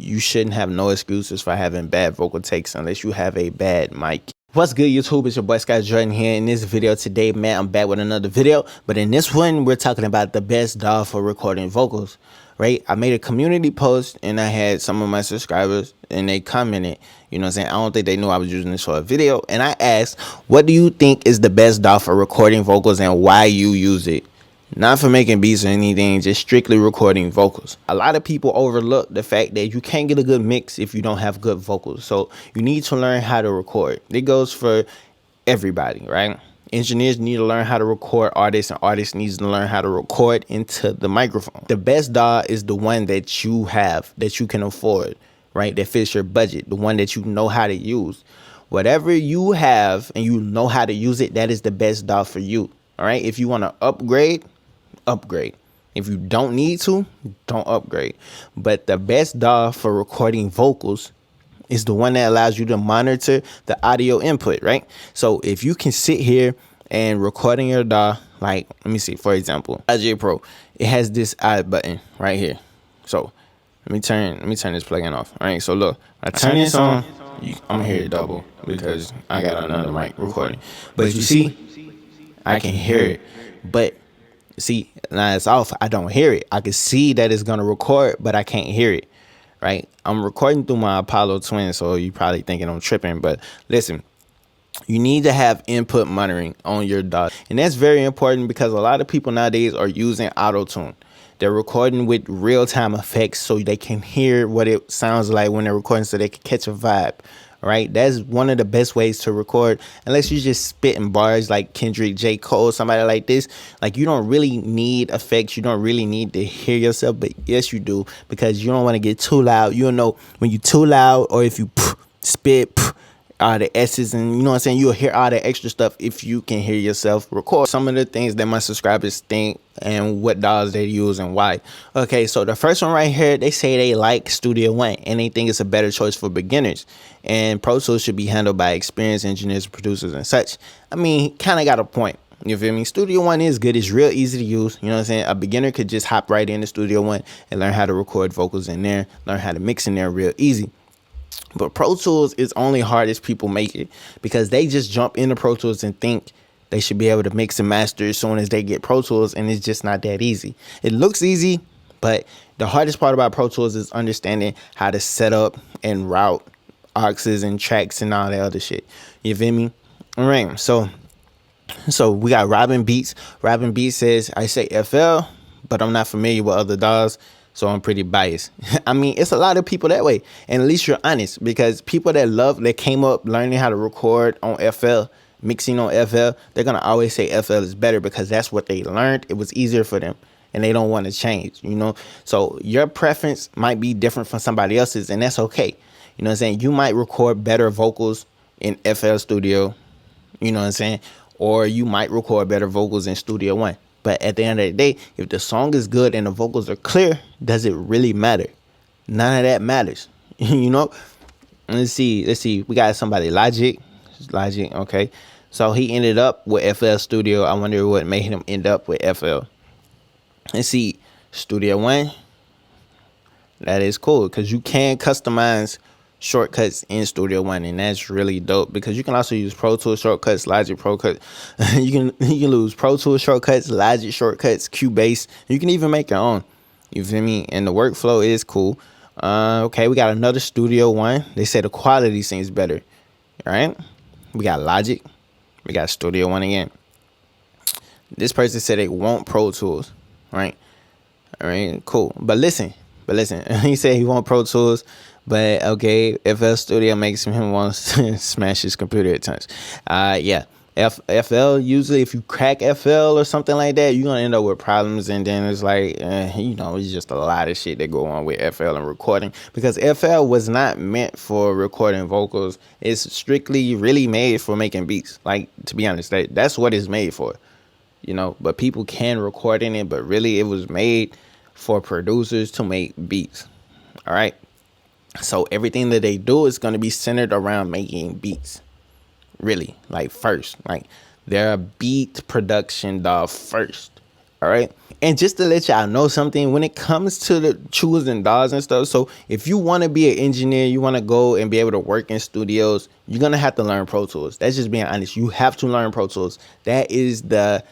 you shouldn't have no excuses for having bad vocal takes unless you have a bad mic. What's good, YouTube? It's your boy Jordxn here. In this video today, man, I'm back with another video. But in this one, we're talking about the best DAW for recording vocals, right? I made a community post and I had some of my subscribers and they commented, you know what I'm saying? I don't think they knew I was using this for a video. And I asked, what do you think is the best DAW for recording vocals and why you use it? Not for making beats or anything, just strictly recording vocals. A lot of people overlook the fact that you can't get a good mix if you don't have good vocals. So you need to learn how to record. It goes for everybody, right? Engineers need to learn how to record artists, and artists need to learn how to record into the microphone. The best DAW is the one that you have, that you can afford, right? That fits your budget, the one that you know how to use. Whatever you have and you know how to use it, that is the best DAW for you, all right? If you want to upgrade, if you don't need to, don't upgrade. But the best DAW for recording vocals is the one that allows you to monitor the audio input, right? So if you can sit here and recording your DAW, like, let me see, for example, Logic Pro, it has this add button right here. So let me turn this plugin off. All right, so look, I turn this on, I'm gonna hear it double because I got another mic recording. But you see, I can hear it, but see, now it's off. I don't hear it. I can see that it's gonna record, but I can't hear it, right? I'm recording through my Apollo Twin, so you probably thinking I'm tripping, but listen, you need to have input monitoring on your DAW, and that's very important because a lot of people nowadays are using auto-tune. They're recording with real-time effects so they can hear what it sounds like when they're recording, so they can catch a vibe. Right, that's one of the best ways to record, unless you just spitting bars like Kendrick, J. Cole, somebody like this. Like, you don't really need effects. You don't really need to hear yourself, but yes, you do, because you don't want to get too loud. You don't know when you're too loud, or if you spit all the S's, and you know what I'm saying, you'll hear all the extra stuff if you can hear yourself record. Some of the things that my subscribers think and what DAWs they use and why. Okay, so the first one right here, they say they like Studio One and they think it's a better choice for beginners, and Pro Tools should be handled by experienced engineers, producers, and such. I mean, kind of got a point. You feel me? Studio One is good. It's real easy to use. You know what I'm saying? A beginner could just hop right into Studio One and learn how to record vocals in there, learn how to mix in there real easy. But Pro Tools is only hard as people make it, because they just jump into Pro Tools and think they should be able to mix and master as soon as they get Pro Tools, and it's just not that easy. It looks easy, but the hardest part about Pro Tools is understanding how to set up and route auxes and tracks and all that other shit. You feel me? All right, so we got Robin Beats. Robin Beats says, I say FL, but I'm not familiar with other DAWs, so I'm pretty biased. I mean, it's a lot of people that way, and at least you're honest, because people that came up learning how to record on FL, mixing on FL, they're gonna always say FL is better because that's what they learned. It was easier for them, and they don't want to change, you know? So your preference might be different from somebody else's, and that's okay. You know what I'm saying? You might record better vocals in FL Studio, you know what I'm saying? Or you might record better vocals in Studio One. But at the end of the day, if the song is good and the vocals are clear, does it really matter? None of that matters. You know? Let's see. We got somebody, Logic, okay. So he ended up with FL Studio. I wonder what made him end up with FL. Let's see. Studio One. That is cool, because you can customize shortcuts in Studio One, and that's really dope, because you can also use Pro Tools shortcuts, Logic Pro Cut. you can use Pro Tools shortcuts, Logic shortcuts, Cubase. You can even make your own. You feel me? And the workflow is cool. Okay, we got another Studio One. They say the quality seems better. All right, we got Logic. We got Studio One again. This person said they want Pro Tools. Right? All right, cool. But listen. He said he want Pro Tools. But okay, FL Studio makes him want to smash his computer at times. Yeah, FL, usually if you crack FL or something like that, you're gonna end up with problems, and then it's like, you know, it's just a lot of shit that go on with FL and recording, because FL was not meant for recording vocals. It's strictly really made for making beats. Like, to be honest, that's what it's made for, you know. But people can record in it, but really it was made for producers to make beats. All right. So everything that they do is going to be centered around making beats. Really, like, first, like, they're a beat production DAW first. All right. And just to let y'all know something, when it comes to the choosing DAWs and stuff, so if you want to be an engineer, you want to go and be able to work in studios, you're going to have to learn Pro Tools. That's just being honest. You have to learn Pro Tools. That is the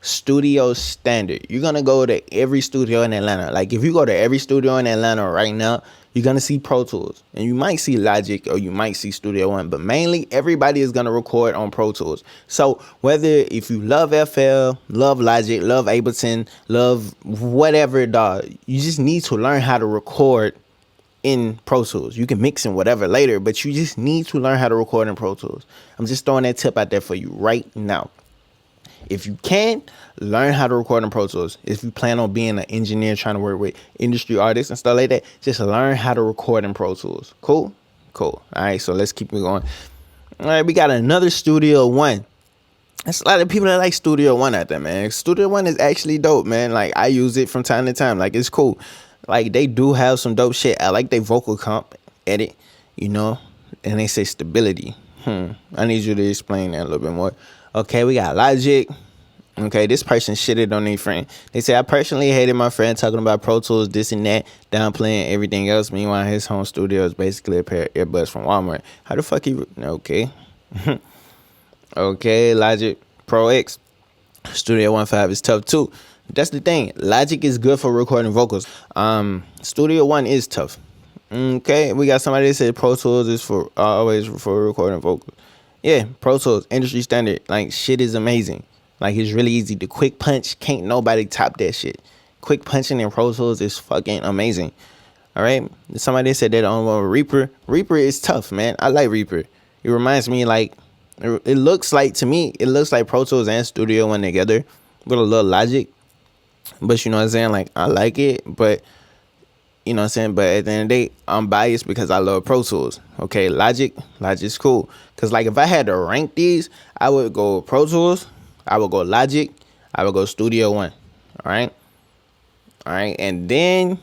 studio standard. You're going to go to every studio in Atlanta. Like if you go to every studio in Atlanta right now, you're going to see Pro Tools. And you might see Logic or you might see Studio One. But mainly, everybody is going to record on Pro Tools. So whether if you love FL, love Logic, love Ableton, love whatever DAW, you just need to learn how to record in Pro Tools. You can mix in whatever later, but you just need to learn how to record in Pro Tools. I'm just throwing that tip out there for you right now. If you can, learn how to record in Pro Tools. If you plan on being an engineer trying to work with industry artists and stuff like that, just learn how to record in Pro Tools. Cool? Cool. All right, so let's keep it going. All right, we got another Studio One. There's a lot of people that like Studio One out there, man. Studio One is actually dope, man. Like, I use it from time to time. Like, it's cool. Like, they do have some dope shit. I like their vocal comp edit, you know, and they say stability. I need you to explain that a little bit more. Okay, we got Logic. Okay, this person shitted on their friend. They say, I personally hated my friend talking about Pro Tools, this and that, downplaying everything else. Meanwhile, his home studio is basically a pair of earbuds from Walmart. How the fuck he... Okay. Okay, Logic Pro X. Studio One 5 is tough too. That's the thing. Logic is good for recording vocals. Studio One is tough. Okay, we got somebody that said Pro Tools is for always for recording vocals. Yeah, Pro Tools, industry standard. Like, shit is amazing. Like, it's really easy. The quick punch, can't nobody top that shit. Quick punching in Pro Tools is fucking amazing. All right? Somebody said that on Reaper. Reaper is tough, man. I like Reaper. It reminds me, like, it looks like, to me, it looks like Pro Tools and Studio One together with a little Logic. But you know what I'm saying? Like, I like it, but... You know what I'm saying? But at the end of the day, I'm biased because I love Pro Tools. Okay, Logic's cool. Because, like, if I had to rank these, I would go Pro Tools, I would go Logic, I would go Studio One. All right? All right, and then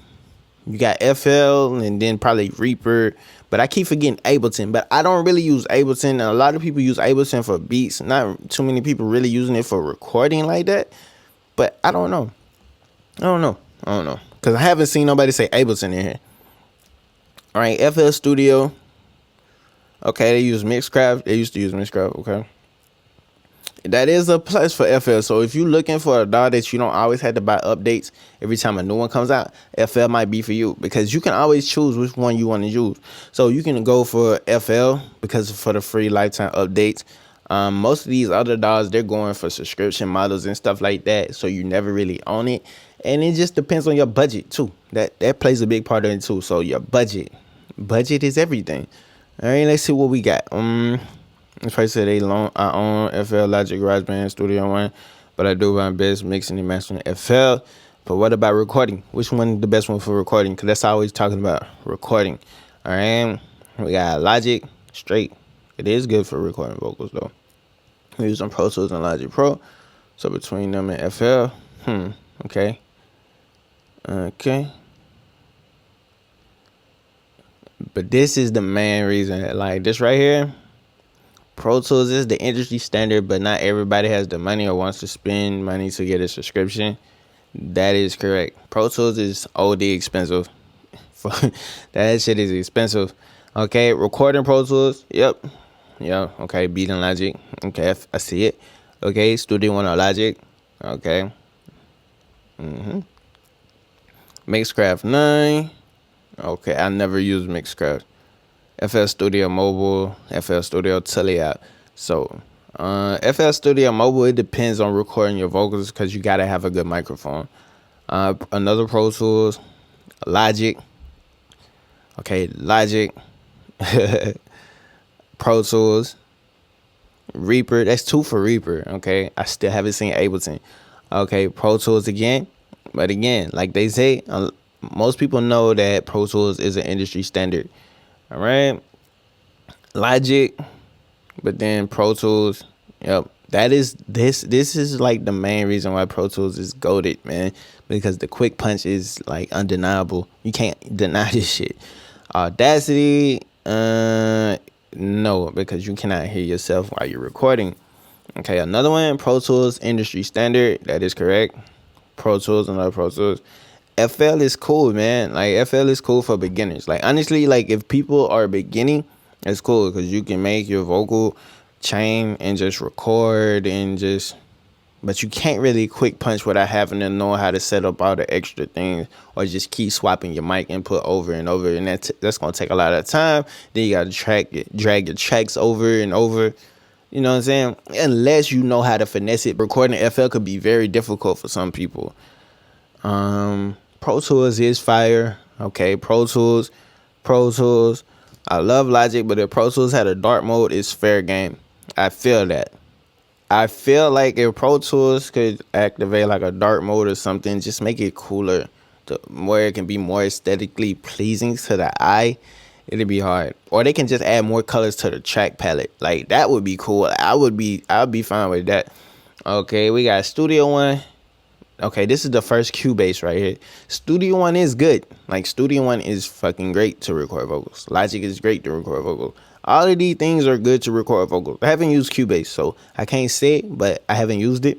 you got FL, and then probably Reaper. But I keep forgetting Ableton. But I don't really use Ableton. A lot of people use Ableton for beats. Not too many people really using it for recording like that. But I don't know. Because I haven't seen nobody say Ableton in here. All right, FL Studio. Okay, they use Mixcraft. They used to use Mixcraft, okay. That is a plus for FL. So if you're looking for a DAW that you don't always have to buy updates every time a new one comes out, FL might be for you. Because you can always choose which one you want to use. So you can go for FL because for the free lifetime updates. Most of these other DAWs, they're going for subscription models and stuff like that. So you never really own it. And it just depends on your budget too. That plays a big part of it too. So your budget is everything. All right, let's see what we got. If I said I own FL, Logic, GarageBand, Studio One, but I do my best mixing and mastering FL. But what about recording? Which one is the best one for recording? Because that's always talking about recording. All right, we got Logic, straight. It is good for recording vocals though. We're using Pro Tools and Logic Pro. So between them and FL, okay. But this is the main reason. Like, this right here, Pro Tools is the industry standard, but not everybody has the money or wants to spend money to get a subscription. That is correct. Pro Tools is OD expensive. That shit is expensive. Okay, recording Pro Tools. Yep. Okay, beating Logic. Okay, I see it. Okay, Studio One or Logic. Okay. Mixcraft 9. Okay, I never used Mixcraft. FL Studio Mobile, FL Studio Teleapp. So, FL Studio Mobile, it depends on recording your vocals because you gotta have a good microphone. Another Pro Tools, Logic. Okay, Logic. Pro Tools. Reaper, that's 2 for Reaper. Okay, I still haven't seen Ableton. Okay, Pro Tools again. But again, like they say, most people know that Pro Tools is an industry standard. All right. Logic, but then Pro Tools. Yep. That is this is like the main reason why Pro Tools is goated, man. Because the quick punch is like undeniable. You can't deny this shit. Audacity, no, because you cannot hear yourself while you're recording. Okay, another one, Pro Tools industry standard. That is correct. Pro Tools and other Pro Tools. FL is cool, man. Like FL is cool for beginners. Like honestly, like if people are beginning, it's cool because you can make your vocal chain and just record and just, but you can't really quick punch without having to know how to set up all the extra things or just keep swapping your mic input over and over, and that's gonna take a lot of time. Then you gotta drag your tracks over and over. You know what I'm saying? Unless you know how to finesse it. Recording FL could be very difficult for some people. Pro Tools is fire. Okay, Pro Tools. I love Logic, but if Pro Tools had a dark mode, it's fair game. I feel that. I feel like if Pro Tools could activate like a dark mode or something, just make it cooler, where it can be more aesthetically pleasing to the eye, it'd be hard. Or they can just add more colors to the track palette. Like that would be cool. I'd be fine with that. Okay, we got Studio One. Okay, this is the first Cubase right here. Studio One is good. Like Studio One is fucking great to record vocals. Logic is great to record vocals. All of these things are good to record vocals. I haven't used Cubase, so I can't say it, but I haven't used it.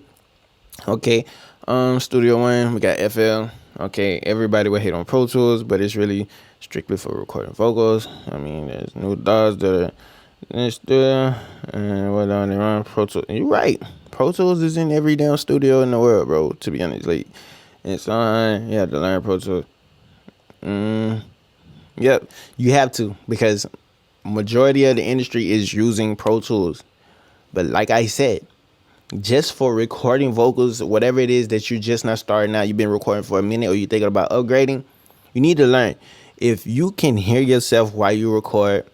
Okay, Studio One, we got FL. Okay, everybody will hate on Pro Tools, but it's really strictly for recording vocals. I mean, there's new DAWs that are still, and what on they run Pro Tools. You're right. Pro Tools is in every damn studio in the world, bro. To be honest, like it's on. You have to learn Pro Tools. Yep, you have to, because majority of the industry is using Pro Tools. But like I said, just for recording vocals, whatever it is that you're just not starting out, you've been recording for a minute, or you're thinking about upgrading, you need to learn. If you can hear yourself while you record,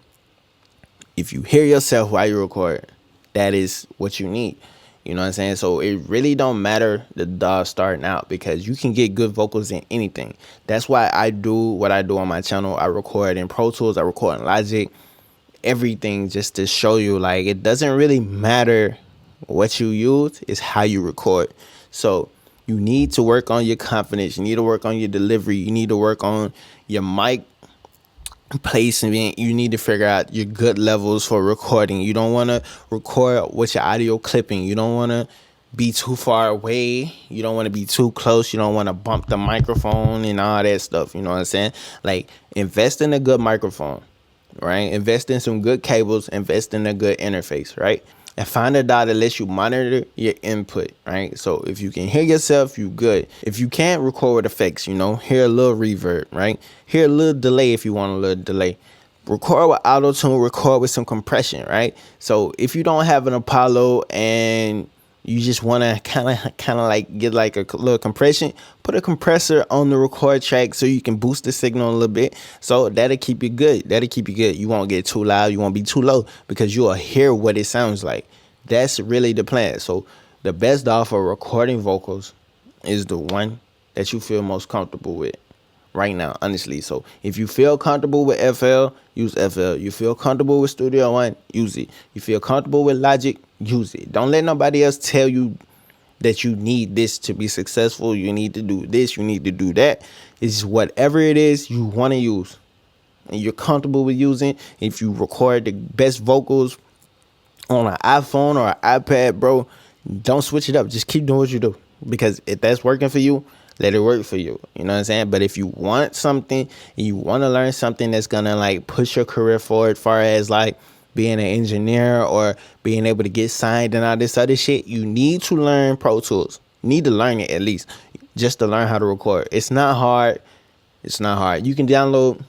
that is what you need. You know what I'm saying? So it really don't matter the DAW starting out, because you can get good vocals in anything. That's why I do what I do on my channel. I record in Pro Tools, I record in Logic, everything, just to show you like it doesn't really matter what you use, it's how you record. So you need to work on your confidence, you need to work on your delivery, you need to work on your mic placement, you need to figure out your good levels for recording. You don't want to record with your audio clipping, you don't want to be too far away, you don't want to be too close, you don't want to bump the microphone and all that stuff. You know what I'm saying? Like, invest in a good microphone, right? Invest in some good cables, invest in a good interface, right? And find a DAW that lets you monitor your input, right? So if you can hear yourself, you good. If you can't, record with effects, you know, hear a little reverb, right? Hear a little delay if you want a little delay. Record with auto-tune, record with some compression, right? So if you don't have an Apollo and you just want to kind of like get like a little compression, put a compressor on the record track so you can boost the signal a little bit. So that'll keep you good. You won't get too loud, you won't be too low, because you'll hear what it sounds like. That's really the plan. So the best DAW for recording vocals is the one that you feel most comfortable with right now, honestly. So if you feel comfortable with FL, use FL. You feel comfortable with Studio One, use it. You feel comfortable with Logic, use it. Don't let nobody else tell you that you need this to be successful. You need to do this, you need to do that. It's whatever it is you want to use and you're comfortable with using. If you record the best vocals on an iPhone or an iPad, bro, don't switch it up. Just keep doing what you do, because if that's working for you, let it work for you. You know what I'm saying? But if you want something and you want to learn something that's gonna like push your career forward, far as like being an engineer or being able to get signed and all this other shit, you need to learn Pro Tools. You need to learn it, at least, just to learn how to record. It's not hard. It's not hard. You can go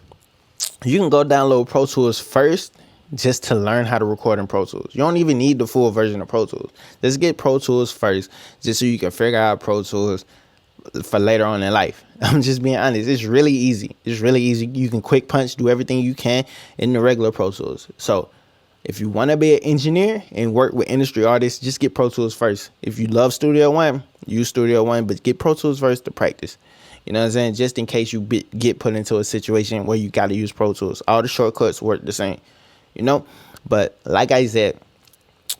download Pro Tools first, just to learn how to record in Pro Tools. You don't even need the full version of Pro Tools. Just get Pro Tools first, just so you can figure out Pro Tools for later on in life. I'm just being honest. It's really easy. You can quick punch, do everything you can in the regular Pro Tools. So if you want to be an engineer and work with industry artists, just get Pro Tools first. If you love Studio One, use Studio One, but get Pro Tools first to practice. You know what I'm saying? Just in case you get put into a situation where you got to use Pro Tools. All the shortcuts work the same, you know? But like I said,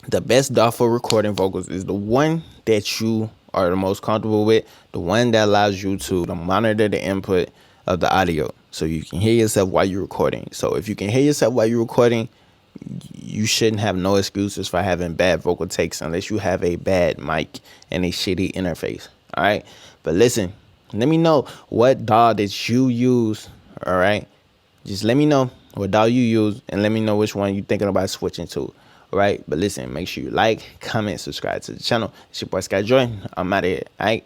the best DAW for recording vocals is the one that you are the most comfortable with, the one that allows you to monitor the input of the audio so you can hear yourself while you're recording. So if you can hear yourself while you're recording, you shouldn't have no excuses for having bad vocal takes unless you have a bad mic and a shitty interface. All right. But listen, let me know what DAW that you use. All right, just let me know what DAW you use, and let me know which one you thinking about switching to. All right, but listen, make sure you like, comment, subscribe to the channel. It's your boy Sky Joy. I'm out of here. All right.